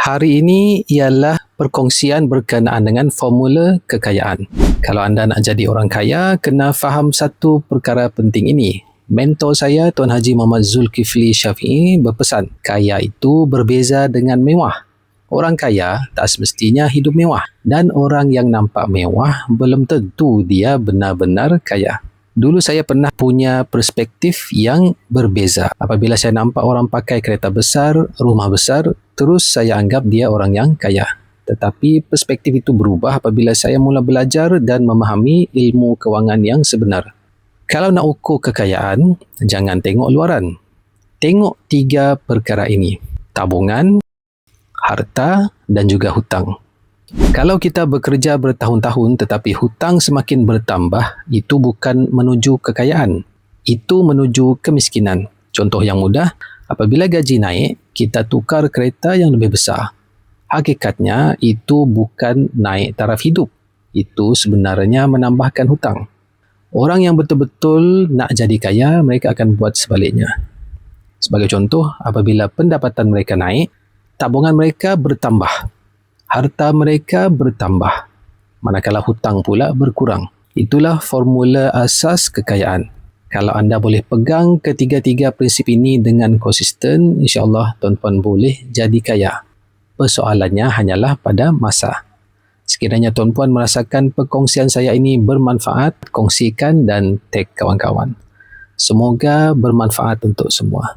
Hari ini ialah perkongsian berkenaan dengan formula kekayaan. Kalau anda nak jadi orang kaya, kena faham satu perkara penting ini. Mentor saya, Tuan Haji Muhammad Zulkifli Syafi'i berpesan, kaya itu berbeza dengan mewah. Orang kaya tak semestinya hidup mewah, dan orang yang nampak mewah belum tentu dia benar-benar kaya. Dulu saya pernah punya perspektif yang berbeza. Apabila saya nampak orang pakai kereta besar, rumah besar, terus saya anggap dia orang yang kaya. Tetapi perspektif itu berubah apabila saya mula belajar dan memahami ilmu kewangan yang sebenar. Kalau nak ukur kekayaan, jangan tengok luaran. Tengok tiga perkara ini: tabungan, harta dan juga hutang. Kalau kita bekerja bertahun-tahun tetapi hutang semakin bertambah, itu bukan menuju kekayaan. Itu menuju kemiskinan. Contoh yang mudah, apabila gaji naik, kita tukar kereta yang lebih besar. Hakikatnya, itu bukan naik taraf hidup. Itu sebenarnya menambahkan hutang. Orang yang betul-betul nak jadi kaya, mereka akan buat sebaliknya. Sebagai contoh, apabila pendapatan mereka naik, tabungan mereka bertambah. Harta mereka bertambah, manakala hutang pula berkurang. Itulah formula asas kekayaan. Kalau anda boleh pegang ketiga-tiga prinsip ini dengan konsisten, insya-Allah tuan-puan boleh jadi kaya. Persoalannya hanyalah pada masa. Sekiranya tuan-puan merasakan perkongsian saya ini bermanfaat, kongsikan dan tag kawan-kawan. Semoga bermanfaat untuk semua.